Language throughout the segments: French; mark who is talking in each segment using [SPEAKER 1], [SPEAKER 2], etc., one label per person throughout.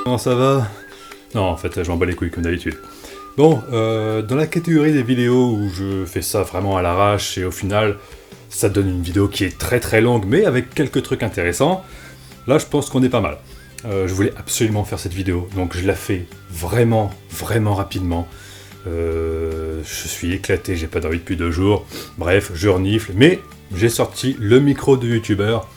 [SPEAKER 1] Comment ça va? Non, en fait, j'en bats les couilles comme d'habitude. Bon, dans la catégorie des vidéos où je fais ça vraiment à l'arrache et au final, ça donne une vidéo qui est très très longue mais avec quelques trucs intéressants, là je pense qu'on est pas mal. Je voulais absolument faire cette vidéo, donc je la fais vraiment rapidement. Je suis éclaté, j'ai pas dormi depuis 2 jours. Bref, je renifle, mais j'ai sorti le micro de youtubeur.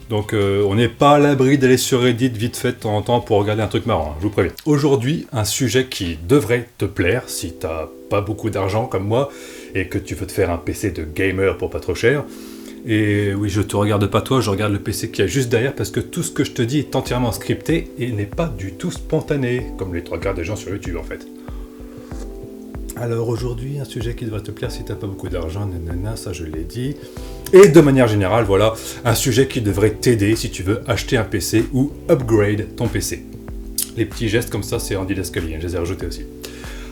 [SPEAKER 1] Donc on n'est pas à l'abri d'aller sur Reddit vite fait de temps en temps pour regarder un truc marrant, hein, je vous préviens. Aujourd'hui, un sujet qui devrait te plaire si t'as pas beaucoup d'argent comme moi et que tu veux te faire un PC de gamer pour pas trop cher. Et oui, je te regarde pas toi, je regarde le PC qu'il y a juste derrière parce que tout ce que je te dis est entièrement scripté et n'est pas du tout spontané, comme les 3/4 des gens sur YouTube en fait. Alors aujourd'hui, un sujet qui devrait te plaire si t'as pas beaucoup d'argent, nanana, ça je l'ai dit. Et de manière générale, voilà, un sujet qui devrait t'aider si tu veux acheter un PC ou upgrade ton PC. Les petits gestes comme ça, c'est Andy Lescalier, je les ai rajoutés aussi.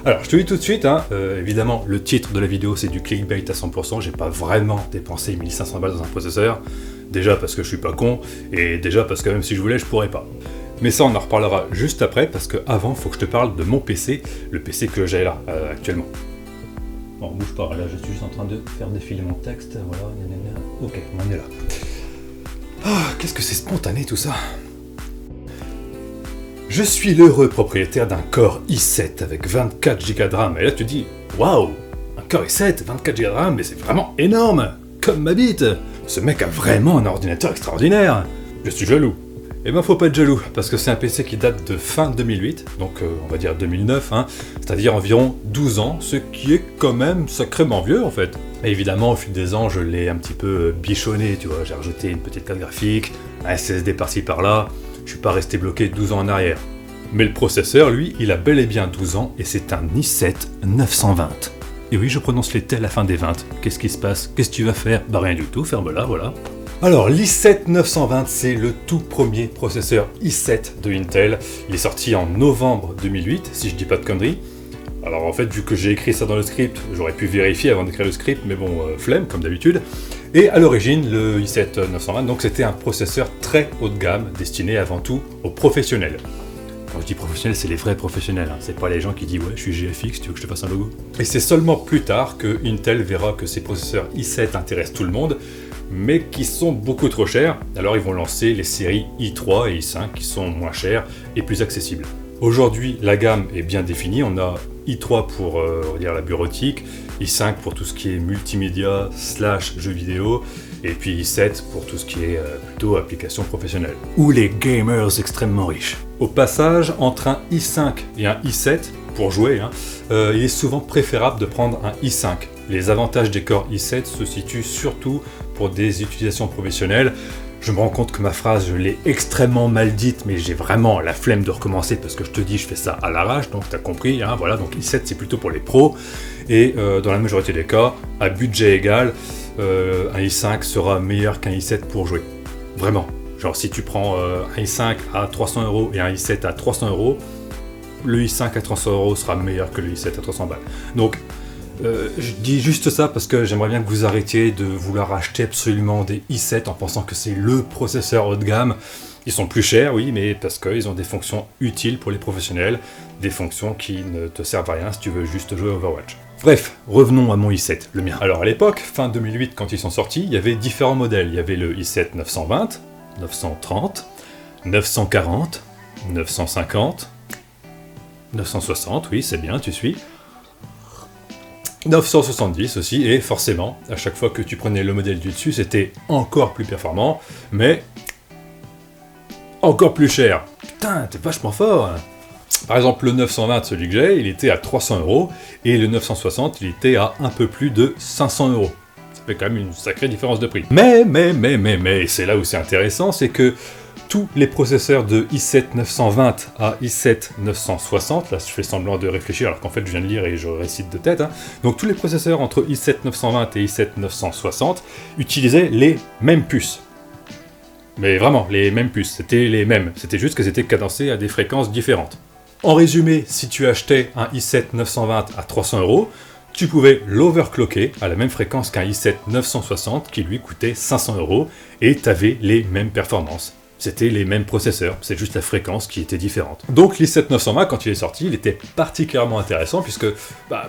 [SPEAKER 1] Alors, je te dis tout de suite, hein, évidemment, le titre de la vidéo, c'est du clickbait à 100%, j'ai pas vraiment dépensé 1500 balles dans un processeur, déjà parce que je suis pas con, et déjà parce que même si je voulais, je pourrais pas. Mais ça, on en reparlera juste après, parce que avant, faut que je te parle de mon PC, le PC que j'ai là, actuellement. Bon, bouge pas, là, je suis juste en train de faire défiler mon texte, voilà, nanana. Ok, on est là. Ah, qu'est-ce que c'est spontané tout ça. Je suis l'heureux propriétaire d'un Core i7 avec 24 Go de RAM, et là tu dis, waouh, un Core i7, 24 Go de RAM, mais c'est vraiment énorme, comme ma bite. Ce mec a vraiment un ordinateur extraordinaire. Je suis jaloux. Eh ben faut pas être jaloux, parce que c'est un PC qui date de fin 2008, donc on va dire 2009, hein, c'est-à-dire environ 12 ans, ce qui est quand même sacrément vieux en fait. Et évidemment, au fil des ans, je l'ai un petit peu bichonné, tu vois, j'ai rajouté une petite carte graphique, un SSD par-ci par-là, je suis pas resté bloqué 12 ans en arrière. Mais le processeur, lui, il a bel et bien 12 ans, et c'est un i7 920. Et oui, je prononce les T à la fin des 20. Qu'est-ce qui se passe? Qu'est-ce que tu vas faire? Bah rien du tout, ferme-la, voilà. Alors, l'i7 920, c'est le tout premier processeur i7 de Intel. Il est sorti en novembre 2008, si je dis pas de conneries. Alors en fait, vu que j'ai écrit ça dans le script, j'aurais pu vérifier avant d'écrire le script, mais bon, flemme, comme d'habitude. Et à l'origine, le i7 920, donc c'était un processeur très haut de gamme, destiné avant tout aux professionnels. Quand je dis professionnels, c'est les vrais professionnels, hein. C'est pas les gens qui disent « ouais, je suis GFX, tu veux que je te fasse un logo ?» Et c'est seulement plus tard que Intel verra que ces processeurs i7 intéressent tout le monde, mais qui sont beaucoup trop chers, alors ils vont lancer les séries i3 et i5 qui sont moins chères et plus accessibles. Aujourd'hui, la gamme est bien définie, on a i3 pour on va dire la bureautique, i5 pour tout ce qui est multimédia / jeux vidéo, et puis i7 pour tout ce qui est plutôt applications professionnelles. Ou les gamers extrêmement riches. Au passage, entre un i5 et un i7, pour jouer, hein, il est souvent préférable de prendre un i5. Les avantages des Core i7 se situent surtout pour des utilisations professionnelles. Je me rends compte que ma phrase, je l'ai extrêmement mal dite, mais j'ai vraiment la flemme de recommencer parce que je te dis, je fais ça à l'arrache, donc t'as compris, hein, voilà, donc i7 c'est plutôt pour les pros, et dans la majorité des cas, à budget égal, un i5 sera meilleur qu'un i7 pour jouer. Vraiment. Genre si tu prends un i5 à 300 € et un i7 à 300 €, le i5 à 300 € sera meilleur que le i7 à 300 balles. Donc, je dis juste ça parce que j'aimerais bien que vous arrêtiez de vouloir acheter absolument des i7 en pensant que c'est le processeur haut de gamme. Ils sont plus chers, oui, mais parce qu'ils ont des fonctions utiles pour les professionnels, des fonctions qui ne te servent à rien si tu veux juste jouer à Overwatch. Bref, revenons à mon i7, le mien. Alors à l'époque, fin 2008, quand ils sont sortis, il y avait différents modèles. Il y avait le i7 920, 930, 940, 950, 960, oui, c'est bien, tu suis. 970 aussi, et forcément, à chaque fois que tu prenais le modèle du dessus, c'était encore plus performant, mais encore plus cher. Putain, t'es vachement fort, hein. Par exemple, le 920, celui que j'ai, il était à 300 €, et le 960, il était à un peu plus de 500 €. Ça fait quand même une sacrée différence de prix. Mais, c'est là où c'est intéressant, c'est que tous les processeurs de i7 920 à i7 960, là je fais semblant de réfléchir alors qu'en fait je viens de lire et je récite de tête, hein. Donc tous les processeurs entre i7 920 et i7 960 utilisaient les mêmes puces. Mais vraiment, les mêmes puces, c'était les mêmes, c'était juste qu'elles étaient cadencées à des fréquences différentes. En résumé, si tu achetais un i7 920 à 300 €, tu pouvais l'overclocker à la même fréquence qu'un i7 960 qui lui coûtait 500 € et t'avais les mêmes performances. C'était les mêmes processeurs, c'est juste la fréquence qui était différente. Donc l'i7 920, quand il est sorti, il était particulièrement intéressant puisque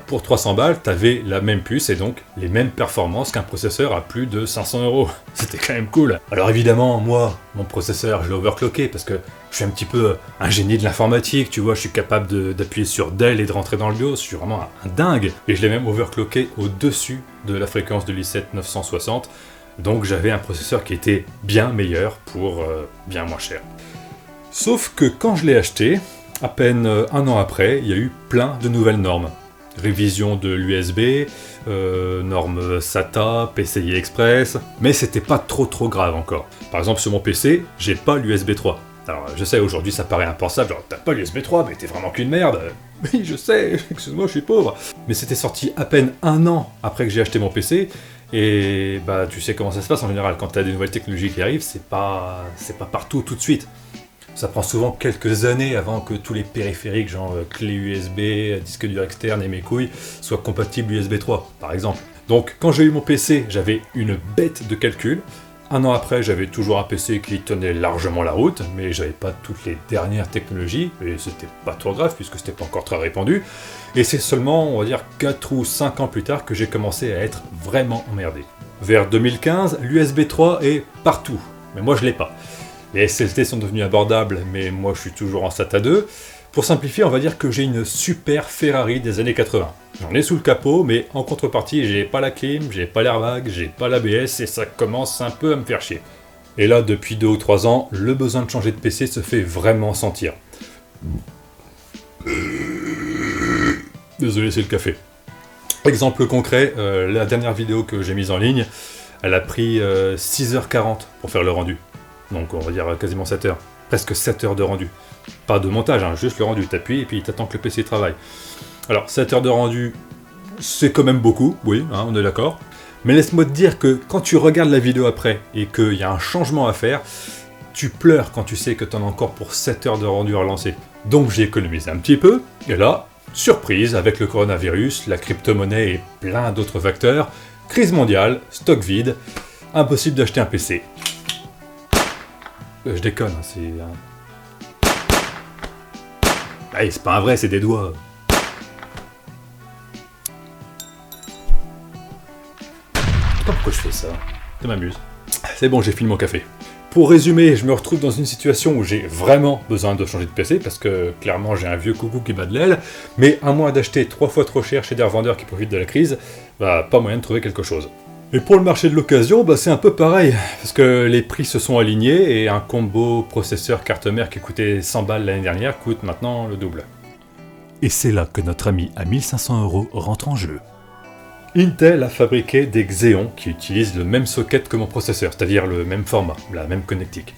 [SPEAKER 1] pour 300 balles, t'avais la même puce et donc les mêmes performances qu'un processeur à plus de 500 €. C'était quand même cool. Alors évidemment, moi, mon processeur, je l'ai overclocké parce que je suis un petit peu un génie de l'informatique, tu vois, je suis capable d'appuyer sur Del et de rentrer dans le BIOS, je suis vraiment un dingue. Et je l'ai même overclocké au-dessus de la fréquence de l'i7 960. Donc j'avais un processeur qui était bien meilleur pour bien moins cher. Sauf que quand je l'ai acheté, à peine un an après, il y a eu plein de nouvelles normes. Révision de l'USB, normes SATA, PCI Express, mais c'était pas trop grave encore. Par exemple sur mon PC, j'ai pas l'USB 3. Alors je sais, aujourd'hui ça paraît impensable, genre t'as pas l'USB 3, mais t'es vraiment qu'une merde. Oui je sais, excuse-moi je suis pauvre. Mais c'était sorti à peine un an après que j'ai acheté mon PC, et tu sais comment ça se passe en général, quand t'as des nouvelles technologies qui arrivent, c'est pas partout tout de suite. Ça prend souvent quelques années avant que tous les périphériques, genre clé USB, disque dur externe et mes couilles, soient compatibles USB 3, par exemple. Donc quand j'ai eu mon PC, j'avais une bête de calcul. Un an après, j'avais toujours un PC qui tenait largement la route, mais j'avais pas toutes les dernières technologies, et c'était pas trop grave puisque c'était pas encore très répandu. Et c'est seulement, on va dire, 4 ou 5 ans plus tard que j'ai commencé à être vraiment emmerdé. Vers 2015, l'USB 3 est partout, mais moi je l'ai pas. Les SSD sont devenus abordables, mais moi je suis toujours en SATA 2. Pour simplifier, on va dire que j'ai une super Ferrari des années 80. J'en ai sous le capot, mais en contrepartie, j'ai pas la clim, j'ai pas l'airbag, j'ai pas l'ABS, et ça commence un peu à me faire chier. Et là, depuis 2 ou 3 ans, le besoin de changer de PC se fait vraiment sentir. Désolé, c'est le café. Exemple concret, la dernière vidéo que j'ai mise en ligne, elle a pris 6h40 pour faire le rendu. Donc on va dire quasiment 7 heures. Presque 7 heures de rendu. Pas de montage, juste le rendu. T'appuies et puis t'attends que le PC travaille. Alors 7 heures de rendu, c'est quand même beaucoup, oui, on est d'accord. Mais laisse-moi te dire que quand tu regardes la vidéo après et qu'il y a un changement à faire, tu pleures quand tu sais que t'en as encore pour 7 heures de rendu à relancer. Donc j'ai économisé un petit peu, et là, surprise, avec le coronavirus, la crypto-monnaie et plein d'autres facteurs, crise mondiale, stock vide, impossible d'acheter un PC. Je déconne, c'est... Hey, c'est pas un vrai, c'est des doigts. Je sais pas pourquoi je fais ça, ça m'amuse. C'est bon, j'ai fini mon café. Pour résumer, je me retrouve dans une situation où j'ai vraiment besoin de changer de PC, parce que clairement j'ai un vieux coucou qui bat de l'aile, mais à moins d'acheter 3 fois trop cher chez des revendeurs qui profitent de la crise, pas moyen de trouver quelque chose. Et pour le marché de l'occasion, c'est un peu pareil, parce que les prix se sont alignés et un combo processeur carte mère qui coûtait 100 balles l'année dernière coûte maintenant le double. Et c'est là que notre ami à 1500 € rentre en jeu. Intel a fabriqué des Xeon qui utilisent le même socket que mon processeur, c'est-à-dire le même format, la même connectique.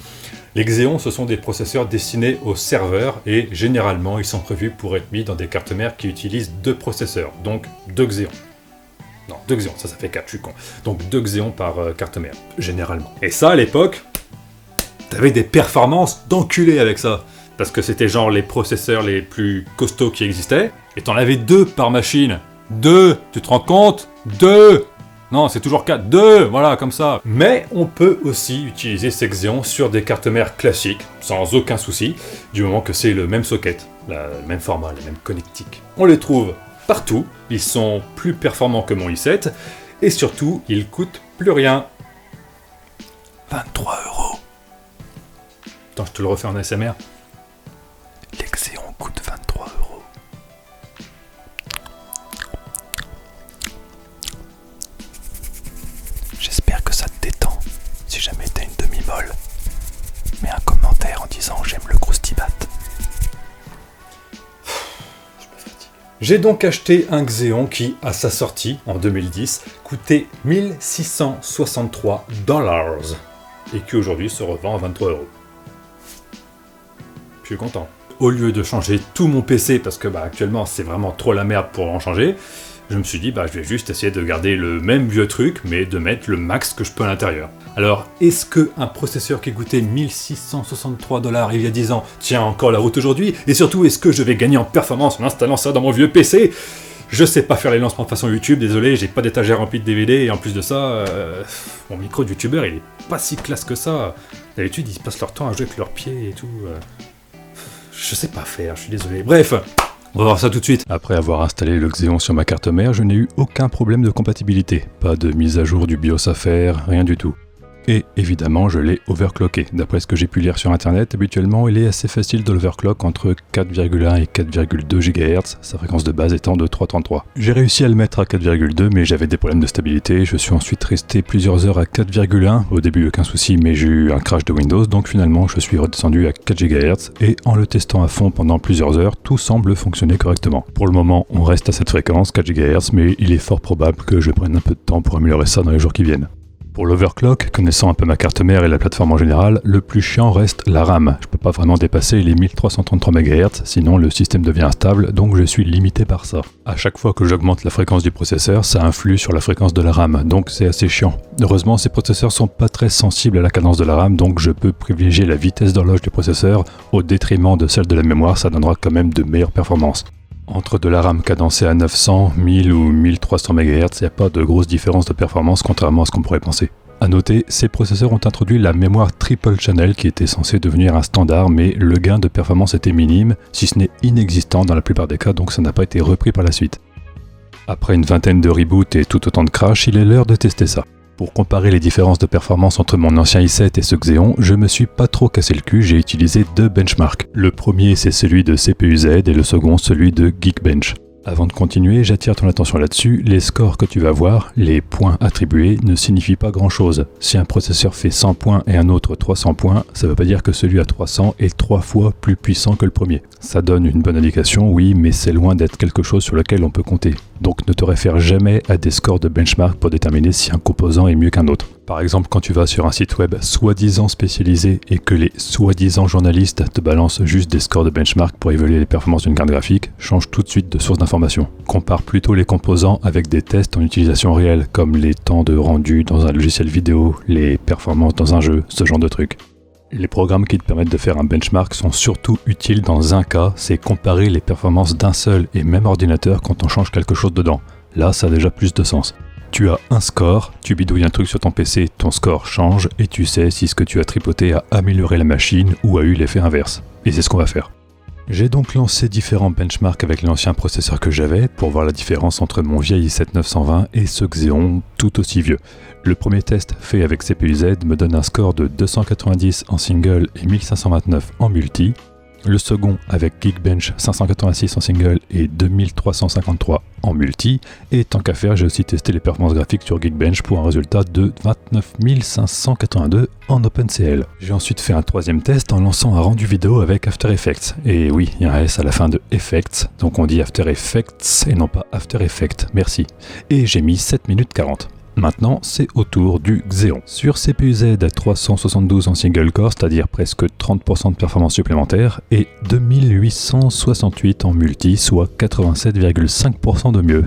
[SPEAKER 1] Les Xeon, ce sont des processeurs destinés aux serveurs et généralement ils sont prévus pour être mis dans des cartes mères qui utilisent 2 processeurs, donc 2 Xeon. Non, 2 Xeon, ça fait 4, je suis con. Donc 2 Xeon par carte mère, généralement. Et ça, à l'époque, t'avais des performances d'enculé avec ça. Parce que c'était genre les processeurs les plus costauds qui existaient, et t'en avais 2 par machine. 2, tu te rends compte? 2! Non, c'est toujours 4, 2, voilà, comme ça. Mais on peut aussi utiliser ces Xeon sur des cartes mères classiques, sans aucun souci, du moment que c'est le même socket, le même format, la même connectique. On les trouve partout, ils sont plus performants que mon i7, et surtout, ils coûtent plus rien. 23 €. Attends, je te le refais en ASMR. Les Xeon coûtent 23 €. J'espère que ça te détend. Si jamais t'as une demi-molle, mets un commentaire en disant j'aime le croustibat. J'ai donc acheté un Xeon qui, à sa sortie, en 2010, coûtait 1663 $ et qui aujourd'hui se revend à 23 €. Je suis content. Au lieu de changer tout mon PC, parce que actuellement c'est vraiment trop la merde pour en changer, je me suis dit je vais juste essayer de garder le même vieux truc, mais de mettre le max que je peux à l'intérieur. Alors, est-ce qu'un processeur qui coûtait 1663 $ il y a 10 ans tient encore la route aujourd'hui? Et surtout, est-ce que je vais gagner en performance en installant ça dans mon vieux PC? Je sais pas faire les lancements façon YouTube, désolé, j'ai pas d'étagère remplie de DVD, et en plus de ça, mon micro de youtubeur il est pas si classe que ça. D'habitude ils passent leur temps à jouer avec leurs pieds et tout. Je sais pas faire, je suis désolé. Bref, on va voir ça tout de suite. Après avoir installé le Xeon sur ma carte mère, je n'ai eu aucun problème de compatibilité. Pas de mise à jour du BIOS à faire, rien du tout. Et évidemment, je l'ai overclocké. D'après ce que j'ai pu lire sur internet, habituellement, il est assez facile de l'overclock entre 4,1 et 4,2 GHz, sa fréquence de base étant de 333. J'ai réussi à le mettre à 4,2, mais j'avais des problèmes de stabilité. Je suis ensuite resté plusieurs heures à 4,1. Au début, aucun souci, mais j'ai eu un crash de Windows, donc finalement, je suis redescendu à 4 GHz. Et en le testant à fond pendant plusieurs heures, tout semble fonctionner correctement. Pour le moment, on reste à cette fréquence, 4 GHz, mais il est fort probable que je prenne un peu de temps pour améliorer ça dans les jours qui viennent. Pour l'overclock, connaissant un peu ma carte mère et la plateforme en général, le plus chiant reste la RAM. Je peux pas vraiment dépasser les 1333 MHz, sinon le système devient instable, donc je suis limité par ça. À chaque fois que j'augmente la fréquence du processeur, ça influe sur la fréquence de la RAM, donc c'est assez chiant. Heureusement, ces processeurs sont pas très sensibles à la cadence de la RAM, donc je peux privilégier la vitesse d'horloge du processeur au détriment de celle de la mémoire, ça donnera quand même de meilleures performances. Entre de la RAM cadencée à 900, 1000 ou 1300 MHz, il n'y a pas de grosse différence de performance contrairement à ce qu'on pourrait penser. A noter, ces processeurs ont introduit la mémoire triple channel qui était censée devenir un standard, mais le gain de performance était minime, si ce n'est inexistant dans la plupart des cas, donc ça n'a pas été repris par la suite. Après une vingtaine de reboots et tout autant de crashs, il est l'heure de tester ça. Pour comparer les différences de performance entre mon ancien i7 et ce Xeon, je me suis pas trop cassé le cul, j'ai utilisé deux benchmarks. Le premier c'est celui de CPU-Z et le second celui de Geekbench. Avant de continuer, j'attire ton attention là-dessus, les scores que tu vas voir, les points attribués, ne signifient pas grand-chose. Si un processeur fait 100 points et un autre 300 points, ça veut pas dire que celui à 300 est 3 fois plus puissant que le premier. Ça donne une bonne indication, oui, mais c'est loin d'être quelque chose sur lequel on peut compter. Donc ne te réfère jamais à des scores de benchmark pour déterminer si un composant est mieux qu'un autre. Par exemple, quand tu vas sur un site web soi-disant spécialisé et que les soi-disant journalistes te balancent juste des scores de benchmark pour évaluer les performances d'une carte graphique, change tout de suite de source d'information. Compare plutôt les composants avec des tests en utilisation réelle, comme les temps de rendu dans un logiciel vidéo, les performances dans un jeu, ce genre de trucs. Les programmes qui te permettent de faire un benchmark sont surtout utiles dans un cas, c'est comparer les performances d'un seul et même ordinateur quand on change quelque chose dedans. Là, ça a déjà plus de sens. Tu as un score, tu bidouilles un truc sur ton PC, ton score change et tu sais si ce que tu as tripoté a amélioré la machine ou a eu l'effet inverse. Et c'est ce qu'on va faire. J'ai donc lancé différents benchmarks avec l'ancien processeur que j'avais pour voir la différence entre mon vieil i7 920 et ce Xeon tout aussi vieux. Le premier test fait avec CPU-Z me donne un score de 290 en single et 1529 en multi. Le second avec Geekbench 586 en single et 2353 en multi. Et tant qu'à faire, j'ai aussi testé les performances graphiques sur Geekbench pour un résultat de 29 582 en OpenCL. J'ai ensuite fait un troisième test en lançant un rendu vidéo avec After Effects. Et oui, il y a un S à la fin de Effects, donc on dit After Effects et non pas After Effects, merci. Et j'ai mis 7 minutes 40. Maintenant, c'est au tour du Xeon. Sur CPU-Z à 372 en single core, c'est-à-dire presque 30% de performance supplémentaire, et 2868 en multi, soit 87,5% de mieux.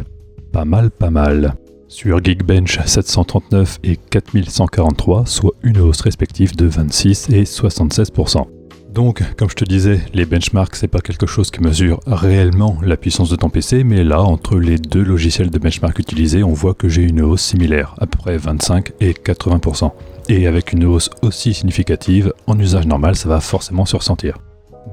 [SPEAKER 1] Pas mal, pas mal. Sur Geekbench 739 et 4143, soit une hausse respective de 26 et 76%. Donc, comme je te disais, les benchmarks, c'est pas quelque chose qui mesure réellement la puissance de ton PC, mais là, entre les deux logiciels de benchmark utilisés, on voit que j'ai une hausse similaire, à peu près 25 et 80%. Et avec une hausse aussi significative, en usage normal, ça va forcément se ressentir.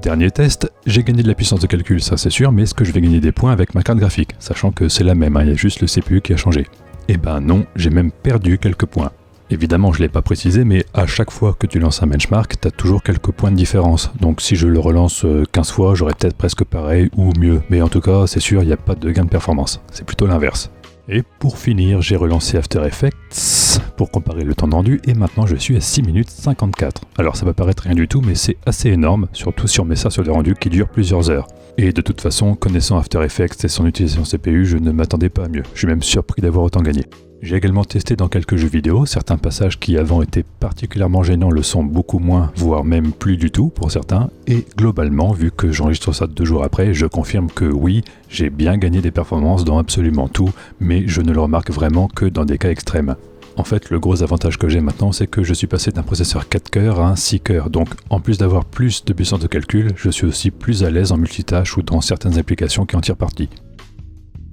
[SPEAKER 1] Dernier test, j'ai gagné de la puissance de calcul, ça c'est sûr, mais est-ce que je vais gagner des points avec ma carte graphique, sachant que c'est la même, il y a juste le CPU qui a changé. Eh ben non, j'ai même perdu quelques points. Évidemment, je ne l'ai pas précisé, mais à chaque fois que tu lances un benchmark, tu as toujours quelques points de différence. Donc si je le relance 15 fois, j'aurai peut-être presque pareil ou mieux. Mais en tout cas, c'est sûr, il n'y a pas de gain de performance. C'est plutôt l'inverse. Et pour finir, j'ai relancé After Effects pour comparer le temps de rendu et maintenant je suis à 6 minutes 54. Alors ça va paraître rien du tout, mais c'est assez énorme, surtout si on met ça sur des rendus qui durent plusieurs heures. Et de toute façon, connaissant After Effects et son utilisation CPU, je ne m'attendais pas à mieux. Je suis même surpris d'avoir autant gagné. J'ai également testé dans quelques jeux vidéo, certains passages qui avant étaient particulièrement gênants le sont beaucoup moins, voire même plus du tout pour certains, et globalement, vu que j'enregistre ça 2 jours après, je confirme que oui, j'ai bien gagné des performances dans absolument tout, mais je ne le remarque vraiment que dans des cas extrêmes. En fait, le gros avantage que j'ai maintenant, c'est que je suis passé d'un processeur 4 cœurs à un 6 cœurs, donc en plus d'avoir plus de puissance de calcul, je suis aussi plus à l'aise en multitâche ou dans certaines applications qui en tirent parti.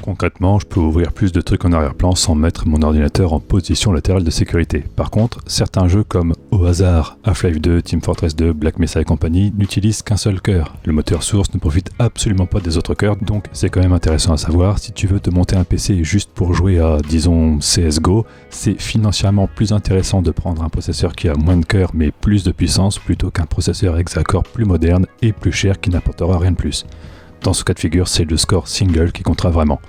[SPEAKER 1] Concrètement, je peux ouvrir plus de trucs en arrière-plan sans mettre mon ordinateur en position latérale de sécurité. Par contre, certains jeux comme au hasard, Half-Life 2, Team Fortress 2, Black Mesa et compagnie n'utilisent qu'un seul cœur. Le moteur source ne profite absolument pas des autres cœurs, donc c'est quand même intéressant à savoir. Si tu veux te monter un PC juste pour jouer à, disons, CSGO, c'est financièrement plus intéressant de prendre un processeur qui a moins de cœurs mais plus de puissance plutôt qu'un processeur hexa-core plus moderne et plus cher qui n'apportera rien de plus. Dans ce cas de figure, c'est le score single qui comptera vraiment.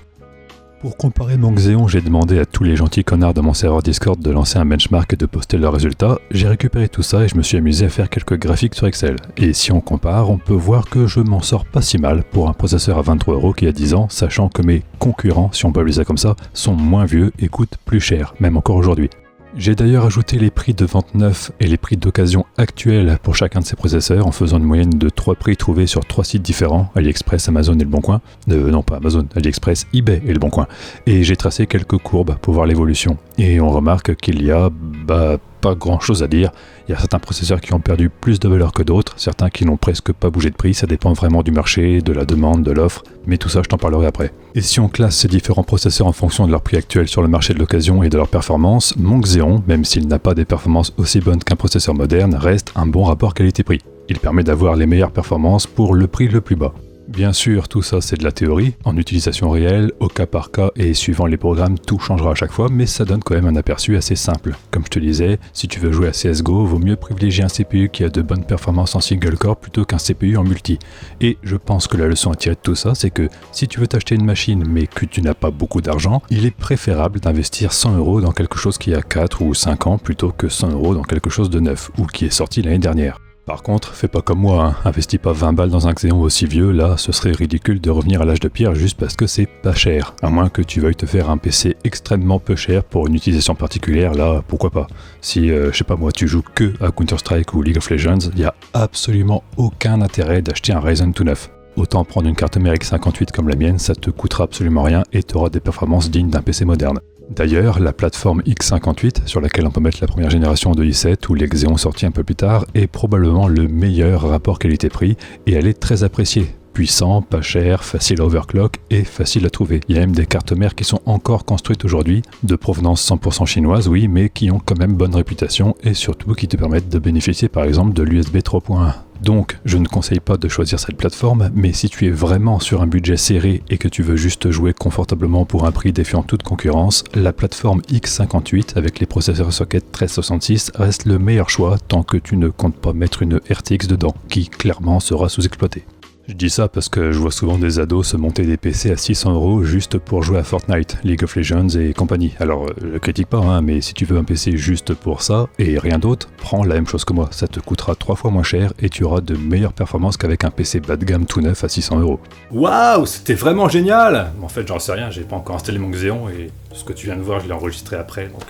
[SPEAKER 1] Pour comparer mon Xeon, j'ai demandé à tous les gentils connards de mon serveur Discord de lancer un benchmark et de poster leurs résultats. J'ai récupéré tout ça et je me suis amusé à faire quelques graphiques sur Excel. Et si on compare, on peut voir que je m'en sors pas si mal pour un processeur à 23€ qui a 10 ans, sachant que mes concurrents, si on peut appeler ça comme ça, sont moins vieux et coûtent plus cher, même encore aujourd'hui. J'ai d'ailleurs ajouté les prix de vente neuf et les prix d'occasion actuels pour chacun de ces processeurs en faisant une moyenne de 3 prix trouvés sur 3 sites différents, AliExpress, Amazon et Le Bon Coin. Non pas Amazon, AliExpress, eBay et Le Bon Coin. Et j'ai tracé quelques courbes pour voir l'évolution. Et on remarque qu'il y a, pas grand chose à dire. Il y a certains processeurs qui ont perdu plus de valeur que d'autres, certains qui n'ont presque pas bougé de prix, ça dépend vraiment du marché, de la demande, de l'offre, mais tout ça je t'en parlerai après. Et si on classe ces différents processeurs en fonction de leur prix actuel sur le marché de l'occasion et de leur performance, mon Xeon, même s'il n'a pas des performances aussi bonnes qu'un processeur moderne, reste un bon rapport qualité-prix. Il permet d'avoir les meilleures performances pour le prix le plus bas. Bien sûr, tout ça c'est de la théorie, en utilisation réelle, au cas par cas et suivant les programmes, tout changera à chaque fois, mais ça donne quand même un aperçu assez simple. Comme je te disais, si tu veux jouer à CSGO, vaut mieux privilégier un CPU qui a de bonnes performances en single core plutôt qu'un CPU en multi. Et je pense que la leçon à tirer de tout ça, c'est que si tu veux t'acheter une machine mais que tu n'as pas beaucoup d'argent, il est préférable d'investir 100€ dans quelque chose qui a 4 ou 5 ans plutôt que 100€ dans quelque chose de neuf ou qui est sorti l'année dernière. Par contre, fais pas comme moi, hein. Investis pas 20 balles dans un Xeon aussi vieux, là ce serait ridicule de revenir à l'âge de pierre juste parce que c'est pas cher. À moins que tu veuilles te faire un PC extrêmement peu cher pour une utilisation particulière, là pourquoi pas. Si, je sais pas moi, tu joues que à Counter-Strike ou League of Legends, il y a absolument aucun intérêt d'acheter un Ryzen tout neuf. Autant prendre une carte mère x58 comme la mienne, ça te coûtera absolument rien et tu auras des performances dignes d'un PC moderne. D'ailleurs, la plateforme x58, sur laquelle on peut mettre la première génération de i7 ou les Xeon sortis un peu plus tard, est probablement le meilleur rapport qualité-prix et elle est très appréciée. Puissant, pas cher, facile à overclock et facile à trouver. Il y a même des cartes mères qui sont encore construites aujourd'hui, de provenance 100% chinoise, oui, mais qui ont quand même bonne réputation et surtout qui te permettent de bénéficier par exemple de l'USB 3.1. Donc, je ne conseille pas de choisir cette plateforme, mais si tu es vraiment sur un budget serré et que tu veux juste jouer confortablement pour un prix défiant toute concurrence, la plateforme x58 avec les processeurs socket 1366 reste le meilleur choix tant que tu ne comptes pas mettre une RTX dedans, qui clairement sera sous-exploitée. Je dis ça parce que je vois souvent des ados se monter des PC à 600€ juste pour jouer à Fortnite, League of Legends et compagnie. Alors, je critique pas, hein, mais si tu veux un PC juste pour ça et rien d'autre, prends la même chose que moi. Ça te coûtera 3 fois moins cher et tu auras de meilleures performances qu'avec un PC bas de gamme tout neuf à 600€.
[SPEAKER 2] Waouh, c'était vraiment génial! En fait, j'en sais rien, j'ai pas encore installé mon Xeon et ce que tu viens de voir, je l'ai enregistré après, donc...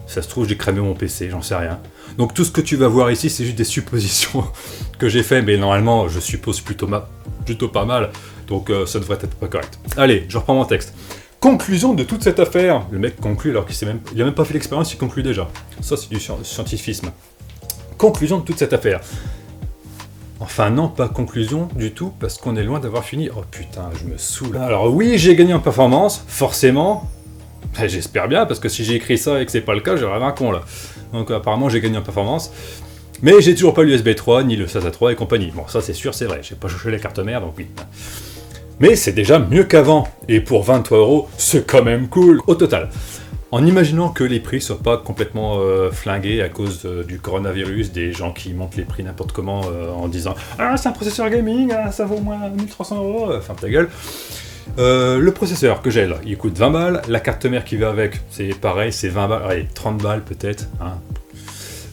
[SPEAKER 2] Ça se trouve, j'ai cramé mon PC, j'en sais rien. Donc tout ce que tu vas voir ici, c'est juste des suppositions que j'ai fait, mais normalement, je suppose plutôt pas mal, donc ça devrait être pas correct. Allez, je reprends mon texte. Conclusion de toute cette affaire. Le mec conclut alors qu'il a même pas fait l'expérience, il conclut déjà. Ça, c'est du scientifisme. Conclusion de toute cette affaire. Enfin non, pas conclusion du tout, parce qu'on est loin d'avoir fini. Oh putain, je me saoule. Alors oui, j'ai gagné en performance, forcément. J'espère bien, parce que si j'ai écrit ça et que c'est pas le cas, j'aurais un con là. Donc apparemment j'ai gagné en performance. Mais j'ai toujours pas l'USB 3, ni le SATA 3 et compagnie. Bon, ça c'est sûr, c'est vrai, j'ai pas cherché la carte mère, donc oui. Mais c'est déjà mieux qu'avant. Et pour 23€, c'est quand même cool. Au total, en imaginant que les prix soient pas complètement flingués à cause du coronavirus, des gens qui montent les prix n'importe comment en disant « Ah, c'est un processeur gaming, ça vaut au moins 1300€, enfin ta gueule ». Le processeur que j'ai là, il coûte 20 balles, la carte mère qui va avec, c'est pareil, c'est 20 balles, allez, 30 balles peut-être, hein.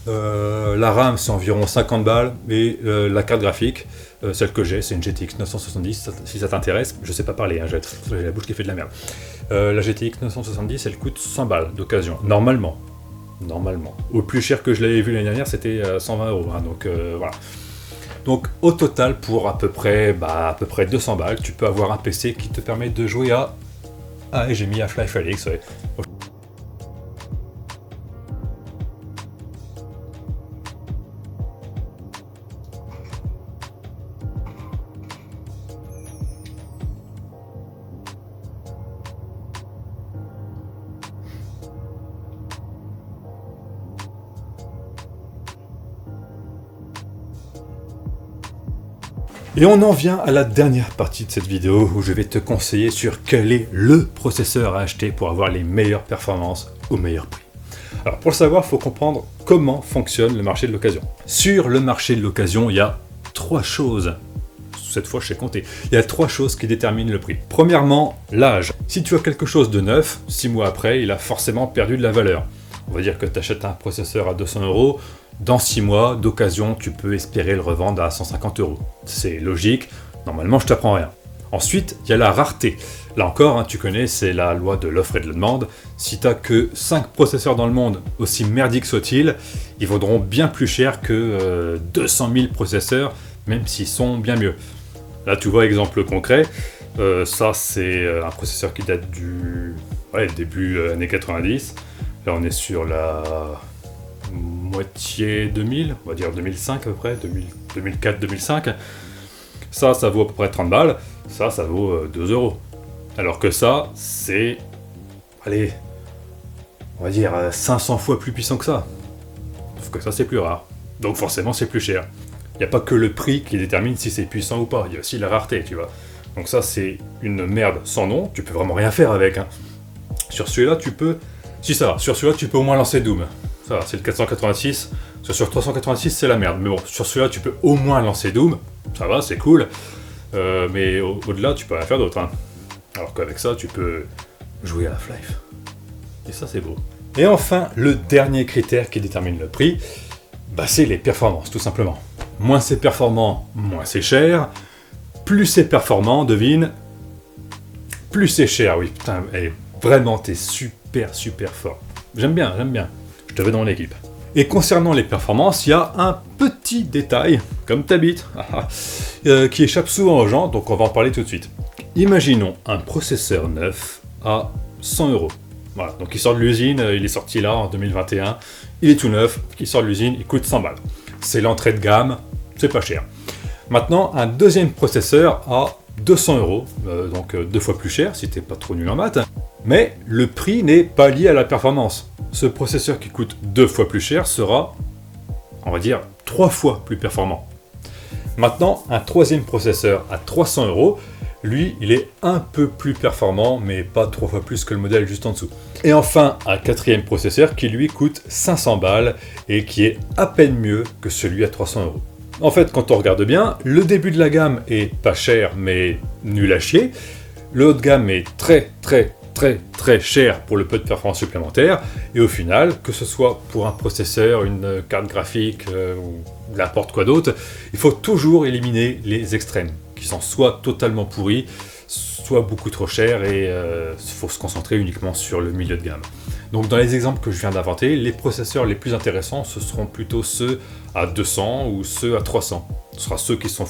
[SPEAKER 2] La RAM c'est environ 50 balles, et la carte graphique, celle que j'ai, c'est une GTX 970, si ça t'intéresse, je sais pas parler, hein, j'ai la bouche qui fait de la merde. La GTX 970, elle coûte 100 balles d'occasion, normalement. Au plus cher que je l'avais vu l'année dernière, c'était 120€, hein, donc voilà. Donc au total, pour à peu près 200 balles, tu peux avoir un PC qui te permet de jouer à... Ah, et j'ai mis Half-Life Alyx, ouais. Et on en vient à la dernière partie de cette vidéo où je vais te conseiller sur quel est le processeur à acheter pour avoir les meilleures performances au meilleur prix. Alors pour le savoir, il faut comprendre comment fonctionne le marché de l'occasion. Sur le marché de l'occasion, il y a 3 choses. Cette fois, je sais compter. Il y a 3 choses qui déterminent le prix. Premièrement, l'âge. Si tu as quelque chose de neuf, 6 mois après, il a forcément perdu de la valeur. On va dire que tu achètes un processeur à 200 €. Dans 6 mois, d'occasion, tu peux espérer le revendre à 150 €. C'est logique. Normalement, je t'apprends rien. Ensuite, il y a la rareté. Là encore, tu connais, c'est la loi de l'offre et de la demande. Si tu n'as que 5 processeurs dans le monde, aussi merdiques soient-ils, ils vaudront bien plus cher que 200 000 processeurs, même s'ils sont bien mieux. Là, tu vois, exemple concret, ça c'est un processeur qui date du début années 90. Là, on est sur la moitié 2000, on va dire 2005 à peu près, 2004-2005. Ça vaut à peu près 30 balles. Ça vaut 2 €. Alors que ça, c'est, allez, on va dire 500 fois plus puissant que ça. Sauf que ça, c'est plus rare. Donc forcément, c'est plus cher. Il n'y a pas que le prix qui détermine si c'est puissant ou pas. Il y a aussi la rareté, tu vois. Donc ça, c'est une merde sans nom. Tu peux vraiment rien faire avec. Sur celui-là, tu peux... Si ça va. Sur celui-là, tu peux au moins lancer Doom. Ça va, c'est le 486. Sur 386, c'est la merde. Mais bon, sur celui-là, tu peux au moins lancer Doom. Ça va, c'est cool. Mais au-delà, tu peux rien faire d'autre. Alors qu'avec ça, tu peux jouer à Half-Life. Et ça, c'est beau. Et enfin, le dernier critère qui détermine le prix, c'est les performances, tout simplement. Moins c'est performant, moins c'est cher. Plus c'est performant, devine, plus c'est cher. Oui, putain, vraiment, t'es super fort. J'aime bien. Je te veux dans mon équipe. Et concernant les performances, il y a un petit détail, comme t'habites, qui échappe souvent aux gens, donc on va en parler tout de suite. Imaginons un processeur neuf à 100 €. Voilà, donc il sort de l'usine, il est sorti là en 2021, il est tout neuf, il sort de l'usine, il coûte 100 balles. C'est l'entrée de gamme, c'est pas cher. Maintenant, un deuxième processeur à 200 €, donc 2 fois plus cher si t'es pas trop nul en maths, mais le prix n'est pas lié à la performance. Ce processeur qui coûte 2 fois plus cher sera, on va dire, 3 fois plus performant. Maintenant, un troisième processeur à 300 €, lui, il est un peu plus performant, mais pas 3 fois plus que le modèle juste en dessous. Et enfin, un quatrième processeur qui lui coûte 500 balles et qui est à peine mieux que celui à 300 €. En fait, quand on regarde bien, le début de la gamme est pas cher, mais nul à chier. Le haut de gamme est très cher pour le peu de performance supplémentaire. Et au final, que ce soit pour un processeur, une carte graphique ou n'importe quoi d'autre, il faut toujours éliminer les extrêmes, qui sont soit totalement pourris, soit beaucoup trop chers, et il faut se concentrer uniquement sur le milieu de gamme. Donc dans les exemples que je viens d'inventer, les processeurs les plus intéressants, ce seront plutôt ceux à 200 ou ceux à 300. Ce sera ceux qui sont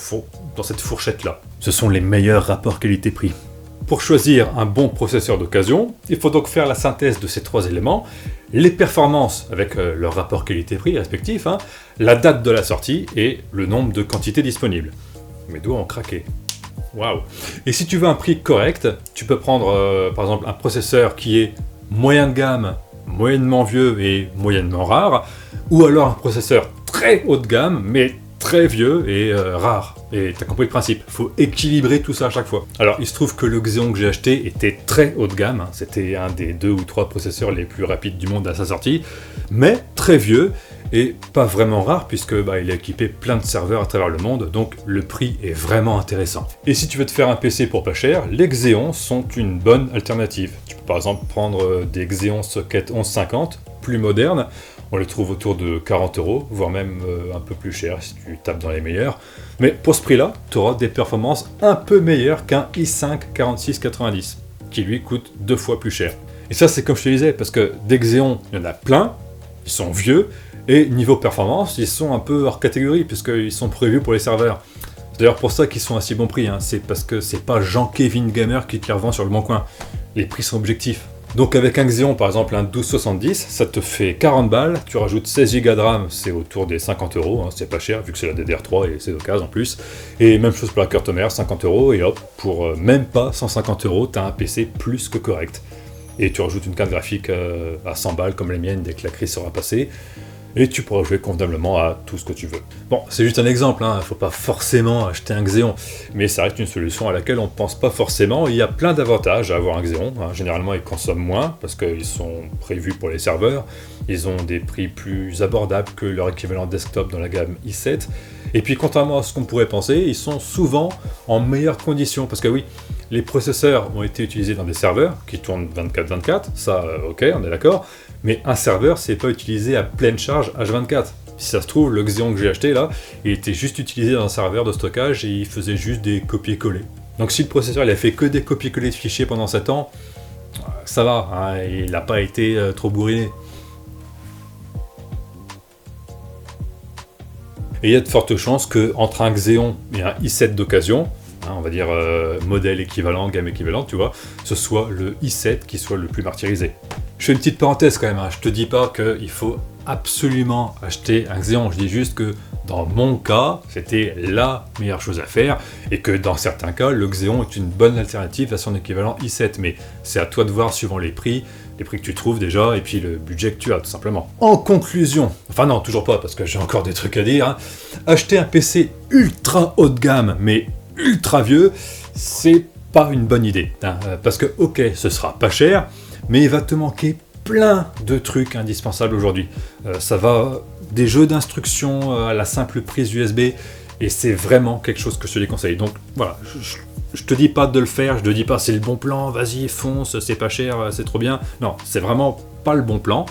[SPEAKER 2] dans cette fourchette-là. Ce sont les meilleurs rapports qualité-prix. Pour choisir un bon processeur d'occasion, il faut donc faire la synthèse de ces 3 éléments, les performances avec leur rapport qualité-prix respectif, la date de la sortie et le nombre de quantités disponibles. Mes doigts ont craqué. Waouh! Et si tu veux un prix correct, tu peux prendre par exemple un processeur qui est moyen de gamme, moyennement vieux et moyennement rare, ou alors un processeur très haut de gamme, mais très vieux et rare. Et t'as compris le principe, il faut équilibrer tout ça à chaque fois. Alors il se trouve que le Xeon que j'ai acheté était très haut de gamme, c'était un des 2 ou 3 processeurs les plus rapides du monde à sa sortie, mais très vieux et pas vraiment rare puisque il est équipé plein de serveurs à travers le monde, donc le prix est vraiment intéressant. Et si tu veux te faire un PC pour pas cher, les Xeon sont une bonne alternative. Tu peux par exemple prendre des Xeon Socket 1150, plus modernes. On les trouve autour de 40 €, voire même un peu plus cher si tu tapes dans les meilleurs. Mais pour ce prix-là, tu auras des performances un peu meilleures qu'un i5 4690, qui lui coûte 2 fois plus cher. Et ça, c'est comme je te disais, parce que des Xeon, il y en a plein, ils sont vieux, et niveau performance, ils sont un peu hors catégorie, puisqu'ils sont prévus pour les serveurs. C'est d'ailleurs pour ça qu'ils sont à si bon prix, c'est parce que c'est pas Jean-Kevin Gamer qui te les revend sur le bon coin. Les prix sont objectifs. Donc avec un Xeon, par exemple un 1270, ça te fait 40 balles, tu rajoutes 16 Go de RAM, c'est autour des 50 €, c'est pas cher vu que c'est la DDR3 et c'est d'occasion en plus. Et même chose pour la carte mère, 50 € et hop, pour même pas 150 €, t'as un PC plus que correct. Et tu rajoutes une carte graphique à 100 balles comme les miennes dès que la crise sera passée. et tu pourras jouer convenablement à tout ce que tu veux. Bon, c'est juste un exemple, hein, faut pas forcément acheter un Xeon, mais ça reste une solution à laquelle on ne pense pas forcément. Il y a plein d'avantages à avoir un Xeon, hein. Généralement ils consomment moins, parce qu'ils sont prévus pour les serveurs, ils ont des prix plus abordables que leur équivalent desktop dans la gamme i7, et puis contrairement à ce qu'on pourrait penser, ils sont souvent en meilleures conditions, parce que oui, les processeurs ont été utilisés dans des serveurs qui tournent 24/24, ça ok, on est d'accord, mais un serveur c'est pas utilisé à pleine charge H24. Si ça se trouve, le Xeon que j'ai acheté là, il était juste utilisé dans un serveur de stockage et il faisait juste des copier-coller. Donc si le processeur il a fait que des copier-coller de fichiers pendant 7 ans, ça va, hein, il n'a pas été trop bourriné. Et il y a de fortes chances qu'entre un Xeon et un i7 d'occasion, hein, on va dire modèle équivalent, gamme équivalente, tu vois, ce soit le i7 qui soit le plus martyrisé. Je fais une petite parenthèse quand même, hein. Je te dis pas qu'il faut absolument acheter un Xeon, je dis juste que dans mon cas, c'était la meilleure chose à faire, et que dans certains cas, le Xeon est une bonne alternative à son équivalent i7, mais c'est à toi de voir suivant les prix que tu trouves déjà, et puis le budget que tu as, tout simplement. En conclusion, enfin non, toujours pas, parce que j'ai encore des trucs à dire, hein. Acheter un PC ultra haut de gamme, mais ultra vieux, c'est pas une bonne idée, hein, parce que ok, ce sera pas cher, mais il va te manquer plein de trucs indispensables aujourd'hui. Ça va des jeux d'instruction à la simple prise USB, et c'est vraiment quelque chose que je te déconseille. Donc voilà, je te dis pas de le faire, je te dis pas c'est le bon plan, vas-y fonce, c'est pas cher, c'est trop bien. Non, c'est vraiment pas le bon plan.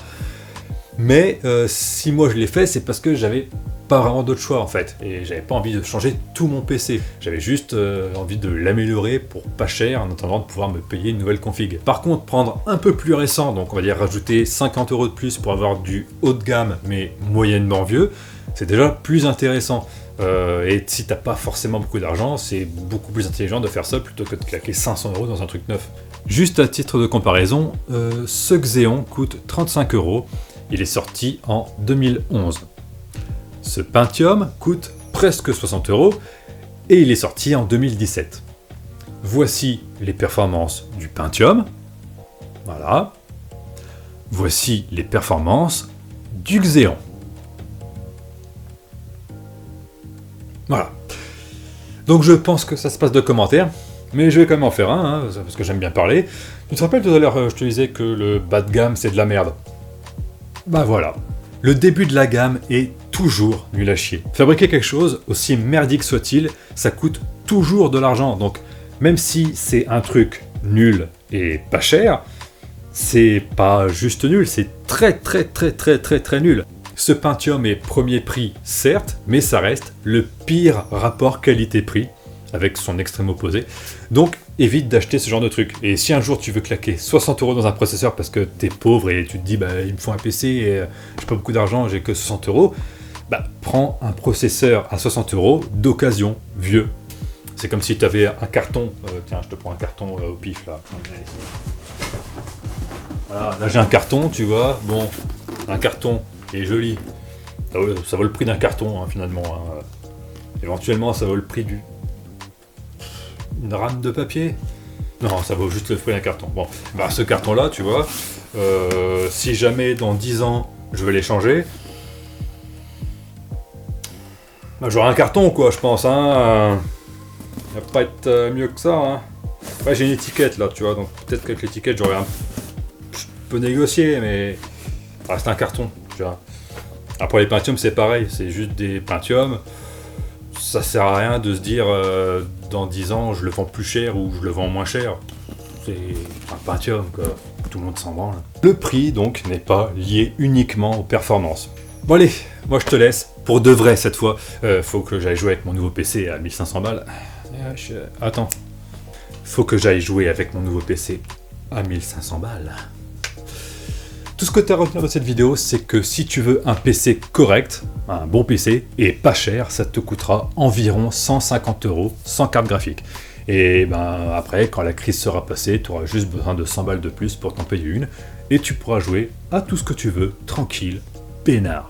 [SPEAKER 2] Mais si moi je l'ai fait, c'est parce que j'avais pas vraiment d'autre choix en fait, et j'avais pas envie de changer tout mon PC. J'avais juste envie de l'améliorer pour pas cher en attendant de pouvoir me payer une nouvelle config. Par contre, prendre un peu plus récent, donc on va dire rajouter 50 € de plus pour avoir du haut de gamme mais moyennement vieux, c'est déjà plus intéressant. Et si t'as pas forcément beaucoup d'argent, c'est beaucoup plus intelligent de faire ça plutôt que de claquer 500 € dans un truc neuf. Juste à titre de comparaison, ce Xeon coûte 35 €, il est sorti en 2011. Ce Pentium coûte presque 60 € et il est sorti en 2017. Voici les performances du Pentium. Voilà. Voici les performances du Xeon. Voilà. Donc je pense que ça se passe de commentaires, mais je vais quand même en faire un, hein, parce que j'aime bien parler. Tu te rappelles tout à l'heure, je te disais que le bas de gamme c'est de la merde. Bah voilà. Le début de la gamme est toujours nul à chier. Fabriquer quelque chose, aussi merdique soit-il, ça coûte toujours de l'argent. Donc même si c'est un truc nul et pas cher, c'est pas juste nul, c'est très nul. Ce Pentium est premier prix, certes, mais ça reste le pire rapport qualité-prix, avec son extrême opposé. Donc évite d'acheter ce genre de truc. Et si un jour tu veux claquer 60 € dans un processeur parce que t'es pauvre et tu te dis bah il me faut un PC et j'ai pas beaucoup d'argent, j'ai que 60 €, bah prends un processeur à 60 € d'occasion, vieux. C'est comme si tu avais un carton, tiens je te prends un carton au pif là. Voilà, là j'ai un carton, tu vois, bon, un carton qui est joli. Ça vaut le prix d'un carton hein, finalement. Hein. Éventuellement ça vaut le prix une rame de papier. Non, ça vaut juste le prix d'un carton. Bon, bah ce carton là, tu vois, si jamais dans 10 ans je veux l'échanger, bah, j'aurai un carton quoi, je pense. Hein. Ça va pas être mieux que ça. Hein. Ouais, j'ai une étiquette là, tu vois, donc peut-être qu'avec l'étiquette j'aurais je peux négocier, mais ça reste un carton, tu vois. Après les Pentium c'est pareil, c'est juste des Pentium. Ça sert à rien de se dire dans 10 ans je le vends plus cher ou je le vends moins cher. C'est un Pentium quoi, tout le monde s'en branle. Le prix donc n'est pas lié uniquement aux performances. Bon allez, moi je te laisse, pour de vrai cette fois. Faut que j'aille jouer avec mon nouveau PC à 1500 balles. Attends. Faut que j'aille jouer avec mon nouveau PC à 1500 balles. Tout ce que tu as à retenir de cette vidéo, c'est que si tu veux un PC correct, un bon PC, et pas cher, ça te coûtera environ 150 € sans carte graphique. Et ben après, quand la crise sera passée, tu auras juste besoin de 100 balles de plus pour t'en payer une, et tu pourras jouer à tout ce que tu veux, tranquille, peinard.